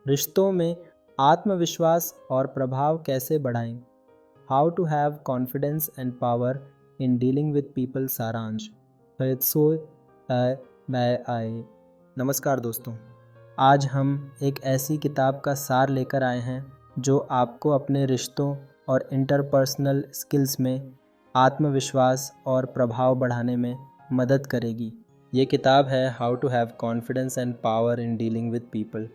रिश्तों में आत्मविश्वास और प्रभाव कैसे बढ़ाएं? How to have confidence and power in dealing with people, सारांश। नमस्कार दोस्तों, आज हम एक ऐसी किताब का सार लेकर आए हैं जो आपको अपने रिश्तों और इंटरपर्सनल स्किल्स में आत्मविश्वास और प्रभाव बढ़ाने में मदद करेगी। ये किताब है how to have confidence and power in dealing with people.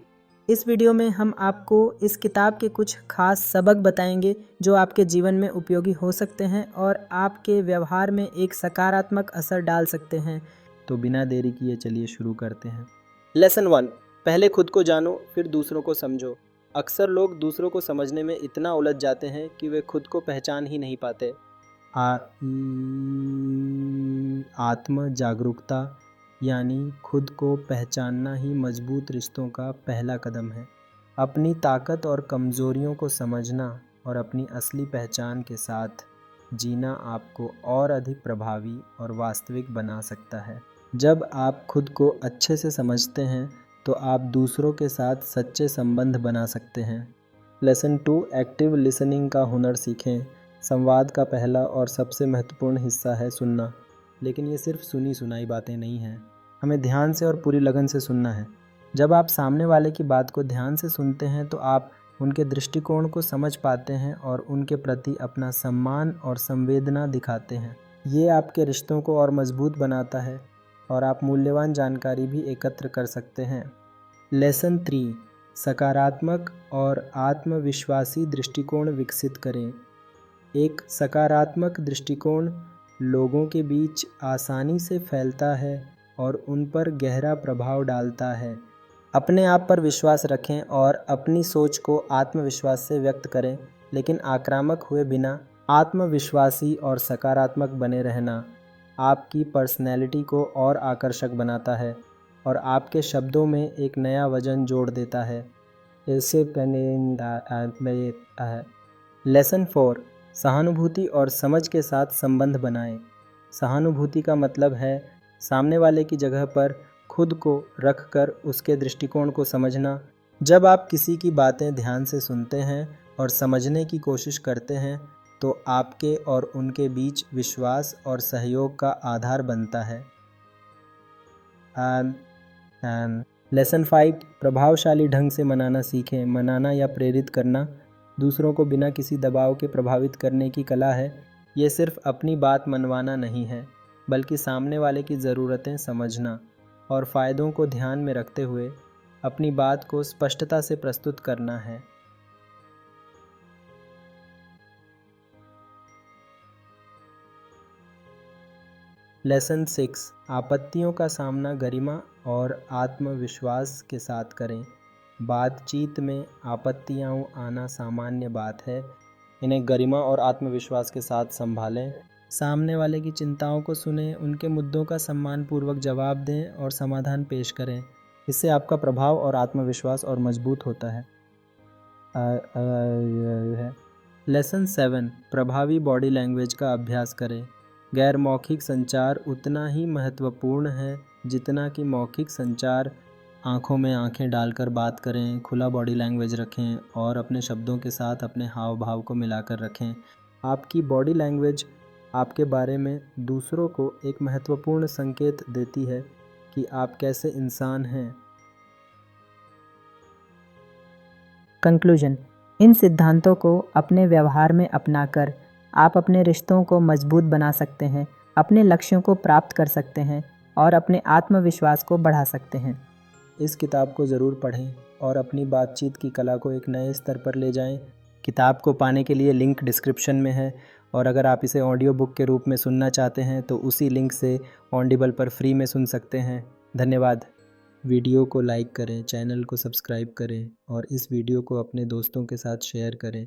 इस वीडियो में हम आपको इस किताब के कुछ खास सबक बताएंगे जो आपके जीवन में उपयोगी हो सकते हैं और आपके व्यवहार में एक सकारात्मक असर डाल सकते हैं। तो बिना देरी किए चलिए शुरू करते हैं। लेसन 1, पहले खुद को जानो फिर दूसरों को समझो। अक्सर लोग दूसरों को समझने में इतना उलझ जाते हैं कि वे खुद को पहचान ही नहीं पाते। आत्म जागरूकता यानी खुद को पहचानना ही मजबूत रिश्तों का पहला कदम है। अपनी ताकत और कमज़ोरियों को समझना और अपनी असली पहचान के साथ जीना आपको और अधिक प्रभावी और वास्तविक बना सकता है। जब आप खुद को अच्छे से समझते हैं तो आप दूसरों के साथ सच्चे संबंध बना सकते हैं। लेसन 2, एक्टिव लिसनिंग का हुनर सीखें। संवाद का पहला और सबसे महत्वपूर्ण हिस्सा है सुनना, लेकिन ये सिर्फ सुनी सुनाई बातें नहीं हैं। हमें ध्यान से और पूरी लगन से सुनना है। जब आप सामने वाले की बात को ध्यान से सुनते हैं तो आप उनके दृष्टिकोण को समझ पाते हैं और उनके प्रति अपना सम्मान और संवेदना दिखाते हैं। ये आपके रिश्तों को और मजबूत बनाता है और आप मूल्यवान जानकारी भी एकत्र कर सकते हैं। लेसन 3, सकारात्मक और आत्मविश्वासी दृष्टिकोण विकसित करें। एक सकारात्मक दृष्टिकोण लोगों के बीच आसानी से फैलता है और उन पर गहरा प्रभाव डालता है। अपने आप पर विश्वास रखें और अपनी सोच को आत्मविश्वास से व्यक्त करें, लेकिन आक्रामक हुए बिना। आत्मविश्वासी और सकारात्मक बने रहना आपकी पर्सनैलिटी को और आकर्षक बनाता है और आपके शब्दों में एक नया वजन जोड़ देता है। लेसन 4, सहानुभूति और समझ के साथ संबंध बनाएं। सहानुभूति का मतलब है सामने वाले की जगह पर खुद को रखकर उसके दृष्टिकोण को समझना। जब आप किसी की बातें ध्यान से सुनते हैं और समझने की कोशिश करते हैं तो आपके और उनके बीच विश्वास और सहयोग का आधार बनता है। लेसन 5, प्रभावशाली ढंग से मनाना सीखें। मनाना या प्रेरित करना दूसरों को बिना किसी दबाव के प्रभावित करने की कला है। ये सिर्फ अपनी बात मनवाना नहीं है, बल्कि सामने वाले की ज़रूरतें समझना और फ़ायदों को ध्यान में रखते हुए अपनी बात को स्पष्टता से प्रस्तुत करना है। लेसन 6, आपत्तियों का सामना गरिमा और आत्मविश्वास के साथ करें। बातचीत में आपत्तियाँ आना सामान्य बात है। इन्हें गरिमा और आत्मविश्वास के साथ संभालें। सामने वाले की चिंताओं को सुनें, उनके मुद्दों का सम्मानपूर्वक जवाब दें और समाधान पेश करें। इससे आपका प्रभाव और आत्मविश्वास और मजबूत होता है। लेसन 7, प्रभावी बॉडी लैंग्वेज का अभ्यास करें। गैर मौखिक संचार उतना ही महत्वपूर्ण है जितना कि मौखिक संचार। आँखों में आँखें डालकर बात करें, खुला बॉडी लैंग्वेज रखें और अपने शब्दों के साथ अपने हाव भाव को मिलाकर रखें। आपकी बॉडी लैंग्वेज आपके बारे में दूसरों को एक महत्वपूर्ण संकेत देती है कि आप कैसे इंसान हैं। कंक्लूजन, इन सिद्धांतों को अपने व्यवहार में अपनाकर आप अपने रिश्तों को मजबूत बना सकते हैं, अपने लक्ष्यों को प्राप्त कर सकते हैं और अपने आत्मविश्वास को बढ़ा सकते हैं। इस किताब को ज़रूर पढ़ें और अपनी बातचीत की कला को एक नए स्तर पर ले जाएं। किताब को पाने के लिए लिंक डिस्क्रिप्शन में है और अगर आप इसे ऑडियो बुक के रूप में सुनना चाहते हैं तो उसी लिंक से ऑडिबल पर फ्री में सुन सकते हैं। धन्यवाद। वीडियो को लाइक करें, चैनल को सब्सक्राइब करें और इस वीडियो को अपने दोस्तों के साथ शेयर करें